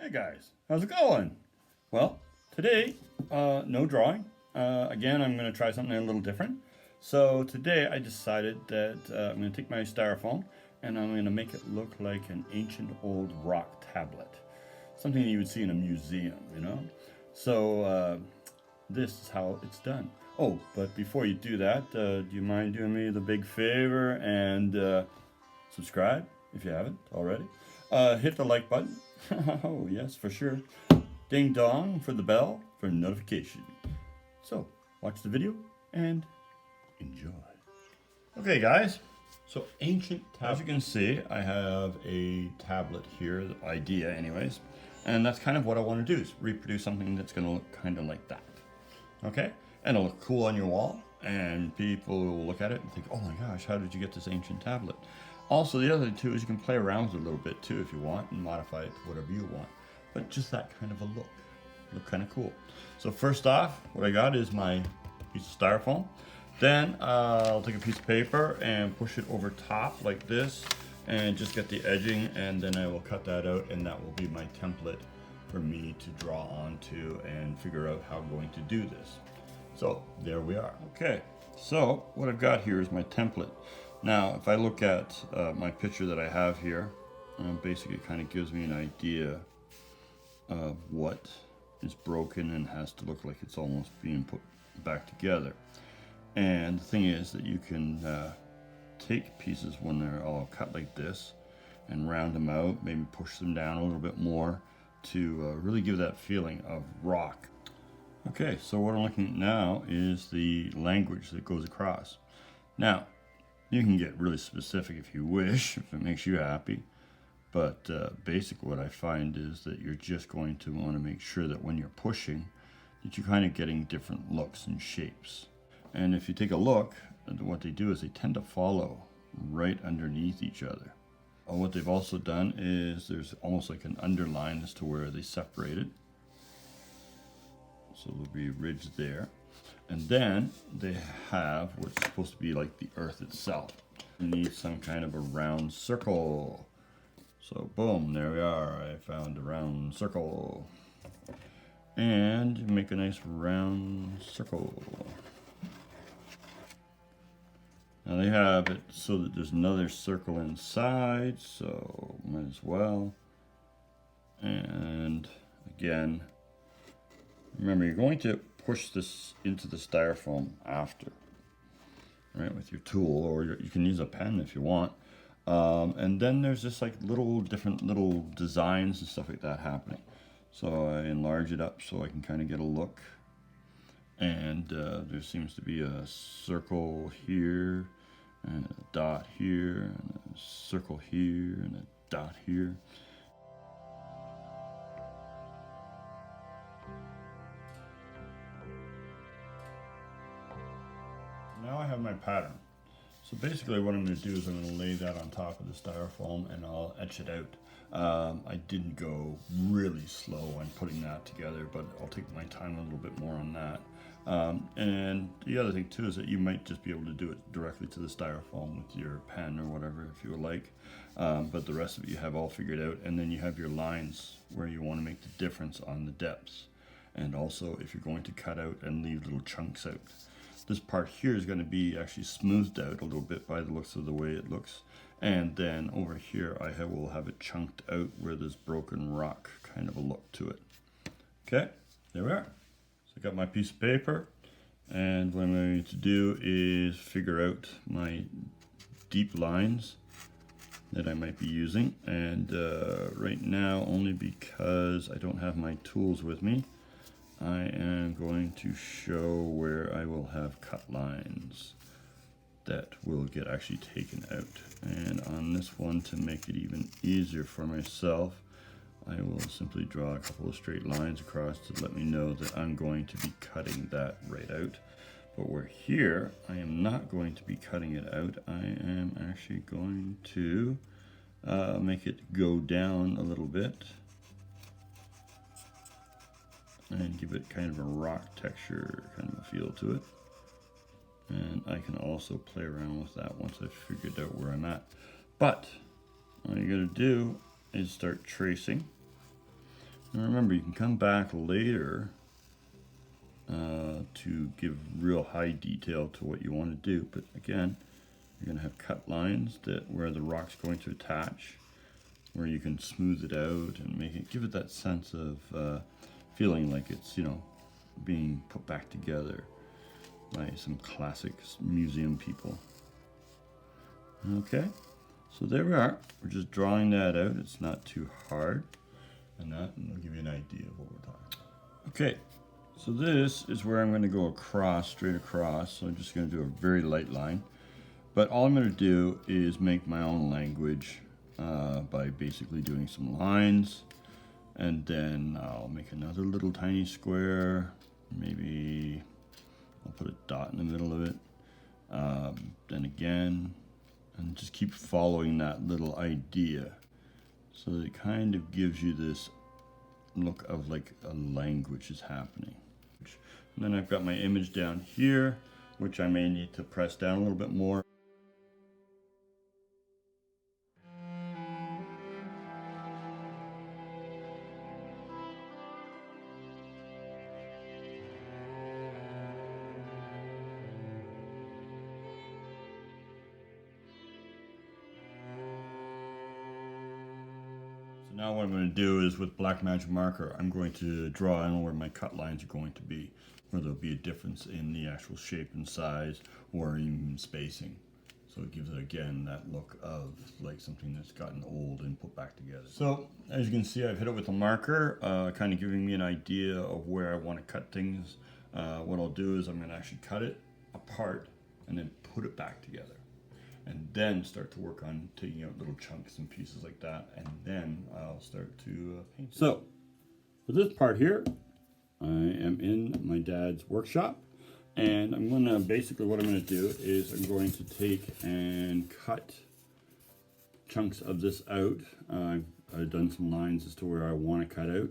Hey guys, how's it going? Well, today, no drawing. Again, I'm going to try something a little different. So today I decided that I'm going to take my styrofoam and I'm going to make it look like an ancient old rock tablet. Something you would see in a museum, you know? So this is how it's done. Oh, but before you do that, do you mind doing me the big favor and subscribe if you haven't already? Hit the like button. Oh, yes, for sure. Ding dong for the bell for notification. So, watch the video and enjoy. Okay, guys. So, ancient tablet. As you can see, I have a tablet here, the idea, anyways. And that's kind of what I want to do, is reproduce something that's going to look kind of like that. Okay? And it'll look cool on your wall, and people will look at it and think, oh my gosh, how did you get this ancient tablet? Also, the other thing too is you can play around with it a little bit too if you want and modify it to whatever you want. But just that kind of a look kind of cool. So first off, what I got is my piece of styrofoam. Then I'll take a piece of paper and push it over top like this and just get the edging, and then I will cut that out, and that will be my template for me to draw onto and figure out how I'm going to do this. So there we are. Okay, so what I've got here is my template. Now, if I look at my picture that I have here, basically it kind of gives me an idea of what is broken and has to look like it's almost being put back together. And the thing is that you can take pieces when they're all cut like this and round them out, maybe push them down a little bit more to really give that feeling of rock. Okay, so what I'm looking at now is the language that goes across. Now, you can get really specific if you wish, if it makes you happy. But basically what I find is that you're just going to want to make sure that when you're pushing, that you're kind of getting different looks and shapes. And if you take a look, what they do is they tend to follow right underneath each other. What they've also done is there's almost like an underline as to where they separate it. So there'll be a ridge there. And then they have what's supposed to be like the earth itself. You need some kind of a round circle. So boom, there we are. I found a round circle. And make a nice round circle. Now they have it so that there's another circle inside, so might as well. And again, remember, you're going to push this into the styrofoam after, right, with your tool, or you can use a pen if you want. And then there's just like different little designs and stuff like that happening. So I enlarge it up so I can kind of get a look. And there seems to be a circle here, and a dot here, and a circle here, and a dot here. Now I have my pattern. So basically what I'm going to do is I'm going to lay that on top of the styrofoam and I'll etch it out. I didn't go really slow on putting that together, but I'll take my time a little bit more on that. And the other thing too is that you might just be able to do it directly to the styrofoam with your pen or whatever if you would like. But the rest of it you have all figured out, and then you have your lines where you want to make the difference on the depths. And also if you're going to cut out and leave little chunks out. This part here is going to be actually smoothed out a little bit by the looks of the way it looks. And then over here I will have it chunked out where there's broken rock kind of a look to it. Okay, there we are. So I got my piece of paper, and what I'm going to do is figure out my deep lines that I might be using. And right now, only because I don't have my tools with me, I am going to show where I will have cut lines that will get actually taken out. And on this one, to make it even easier for myself, I will simply draw a couple of straight lines across to let me know that I'm going to be cutting that right out. But where here, I am not going to be cutting it out. I am actually going to make it go down a little bit and give it kind of a rock texture kind of a feel to it. And I can also play around with that once I've figured out where I'm at. But all you gotta do is start tracing And remember, you can come back later to give real high detail to what you want to do. But again, you're going to have cut lines that where the rock's going to attach, where you can smooth it out and make it, give it that sense of feeling like it's, you know, being put back together by some classic museum people. Okay, so there we are. We're just drawing that out. It's not too hard, and will give you an idea of what we're talking about. Okay, so this is where I'm going to go across, straight across. So I'm just going to do a very light line, but all I'm going to do is make my own language by basically doing some lines, and then I'll make another little tiny square. Maybe I'll put a dot in the middle of it, then again, and just keep following that little idea so that it kind of gives you this look of like a language is happening. And then I've got my image down here, which I may need to press down a little bit more. Now what I'm going to do is with black magic marker, I'm going to draw in where my cut lines are going to be, where there'll be a difference in the actual shape and size or even spacing. So it gives it again that look of like something that's gotten old and put back together. So as you can see, I've hit it with a marker, kind of giving me an idea of where I want to cut things. What I'll do is I'm going to actually cut it apart and then put it back together, and then start to work on taking out little chunks and pieces like that, and then I'll start to paint. So, for this part here, I am in my dad's workshop, and I'm going to, basically what I'm going to do is I'm going to take and cut chunks of this out. I've done some lines as to where I want to cut out,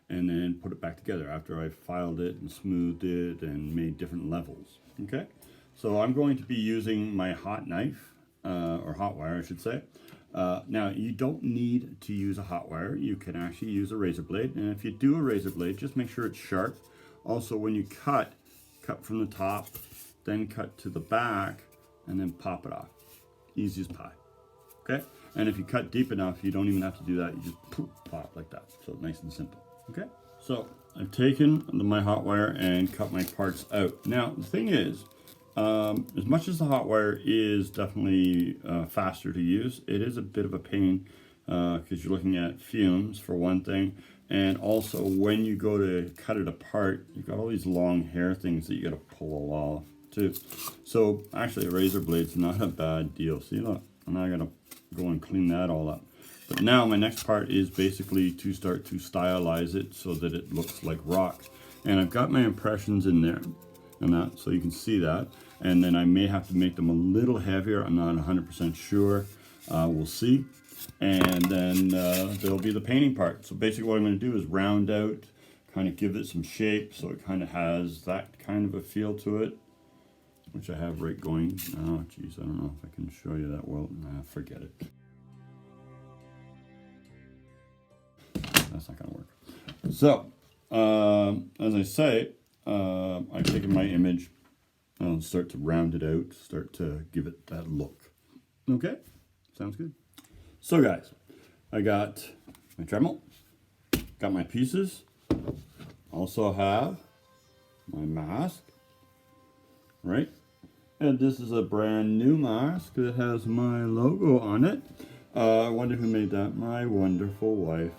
and then put it back together after I've filed it and smoothed it and made different levels. Okay, so I'm going to be using my hot knife, or hot wire I should say. Now you don't need to use a hot wire, you can actually use a razor blade, and if you do a razor blade, just make sure it's sharp. Also when you cut from the top, then cut to the back, and then pop it off. Easy as pie. Okay, and if you cut deep enough, you don't even have to do that, you just poof, pop like that. So nice and simple. Okay, so I've taken my hot wire and cut my parts out. Now the thing is, as much as the hot wire is definitely faster to use, it is a bit of a pain because you're looking at fumes for one thing, and also when you go to cut it apart, you've got all these long hair things that you got to pull off too. So actually a razor blade's not a bad deal. See, look, I'm not gonna go and clean that all up. But now my next part is basically to start to stylize it so that it looks like rock. And I've got my impressions in there and that, so you can see that. And then I may have to make them a little heavier. I'm not 100% sure. We'll see. And then there'll be the painting part. So basically what I'm going to do is round out, kind of give it some shape so it kind of has that kind of a feel to it, which I have right going. Oh geez, I don't know if I can show you that well. Nah, forget it. That's not going to work. So as I say, I've taken my image, I'll start to round it out, start to give it that look. Okay, sounds good. So guys, I got my Dremel, got my pieces, also have my mask, right? And this is a brand new mask that has my logo on it. I wonder who made that. My wonderful wife.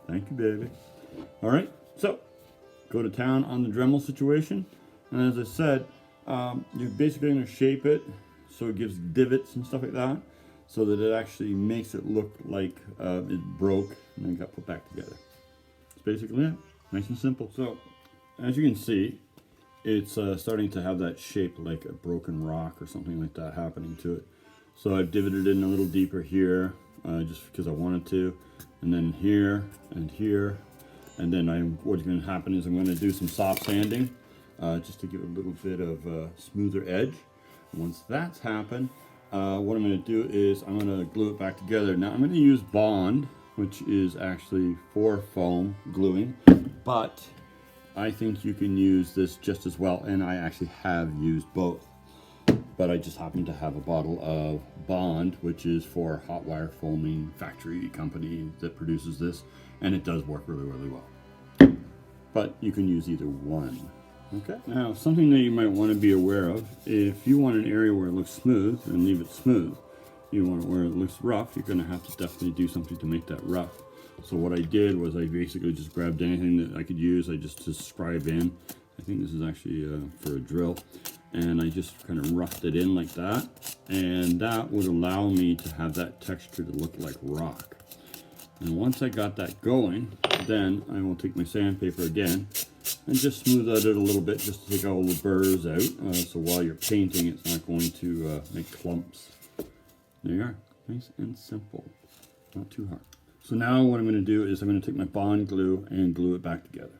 Thank you, baby. All right, so go to town on the Dremel situation. And as I said, you're basically going to shape it so it gives divots and stuff like that, so that it actually makes it look like it broke and then got put back together. That's basically it. Nice and simple. So as you can see, it's starting to have that shape like a broken rock or something like that happening to it. So I've divoted in a little deeper here, just because I wanted to, and then here and here. And then what's going to happen is I'm going to do some soft sanding, just to give it a little bit of a smoother edge. And once that's happened, what I'm going to do is I'm going to glue it back together. Now I'm going to use Bond, which is actually for foam gluing, but I think you can use this just as well, and I actually have used both. But I just happen to have a bottle of Bond, which is for Hotwire Foam Factory company that produces this, and it does work really, really well. But you can use either one. Okay, now something that you might want to be aware of, if you want an area where it looks smooth and leave it smooth, you want it where it looks rough, you're going to have to definitely do something to make that rough. So what I did was I basically just grabbed anything that I could use. I just scribe in. I think this is actually for a drill. And I just kind of roughed it in like that. And that would allow me to have that texture to look like rock. And once I got that going, then I will take my sandpaper again and just smooth out it a little bit just to take all the burrs out. So while you're painting, it's not going to make clumps. There you are. Nice and simple. Not too hard. So now what I'm going to do is I'm going to take my Bond glue and glue it back together.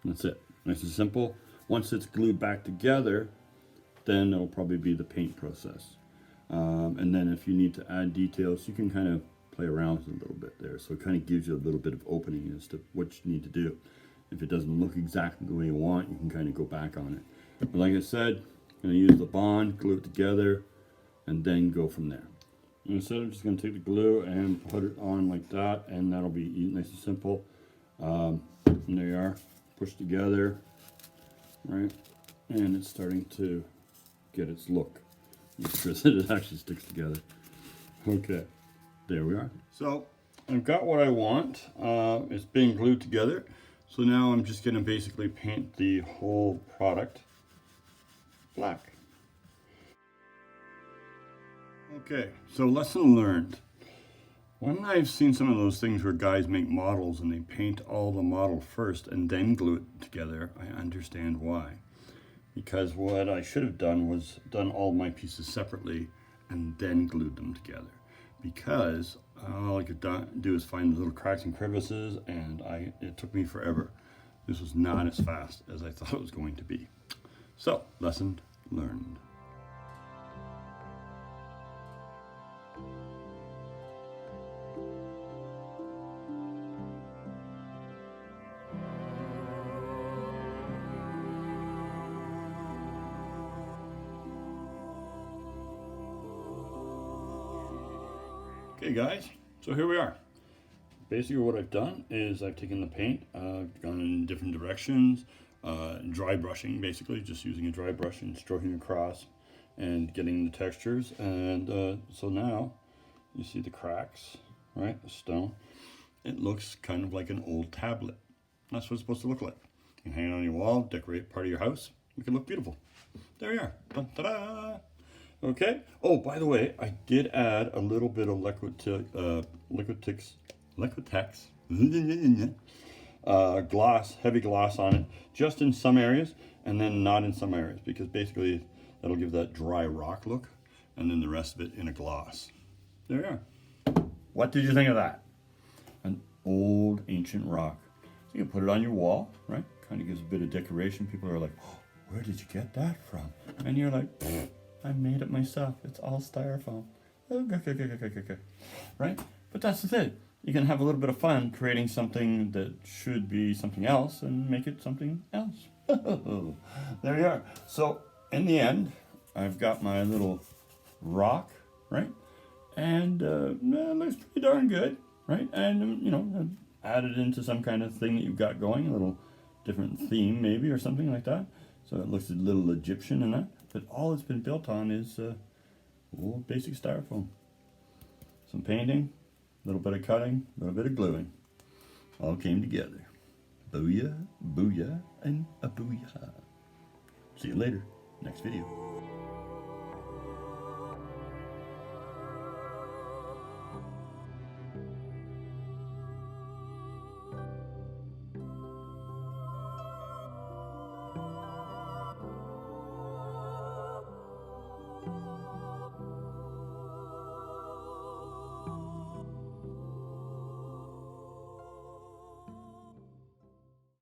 That's it. Nice and simple. Once it's glued back together, then it'll probably be the paint process. And then if you need to add details, you can kind of play around with it a little bit there. So it kind of gives you a little bit of opening as to what you need to do. If it doesn't look exactly the way you want, you can kind of go back on it. But like I said, I'm going to use the Bond, glue it together, and then go from there. Instead, I'm just going to take the glue and put it on like that, and that'll be nice and simple. And there you are, push together, right? And it's starting to get its look. Make sure that it actually sticks together. Okay, there we are. So I've got what I want. It's being glued together. So now I'm just going to basically paint the whole product black. Okay, so lesson learned. When I've seen some of those things where guys make models and they paint all the model first and then glue it together, I understand why. Because what I should have done was done all my pieces separately and then glued them together. Because all I could do is find the little cracks and crevices, and it took me forever. This was not as fast as I thought it was going to be. So, lesson learned. Okay guys, so here we are. Basically what I've done is I've taken the paint, gone in different directions, dry brushing basically, just using a dry brush and stroking across and getting the textures. And so now you see the cracks, right, the stone. It looks kind of like an old tablet. That's what it's supposed to look like. You can hang it on your wall, decorate part of your house, make it look beautiful. There you are. Ta-da! Okay. Oh, by the way, I did add a little bit of Liquitex gloss, heavy gloss on it, just in some areas, and then not in some areas, because basically that'll give that dry rock look, and then the rest of it in a gloss. There you are. What did you think of that? An old ancient rock. So you can put it on your wall, right? Kind of gives a bit of decoration. People are like, oh, where did you get that from? And you're like, I made it myself. It's all styrofoam. Okay. Right? But that's the thing. You can have a little bit of fun creating something that should be something else and make it something else. There you are. So in the end, I've got my little rock, right? And it looks pretty darn good, right? And, you know, add it into some kind of thing that you've got going, a little different theme maybe or something like that. So it looks a little Egyptian and that. But all it's been built on is old basic styrofoam. Some painting, a little bit of cutting, a little bit of gluing. All came together. Booyah, booyah, and a booyah. See you later. Next video.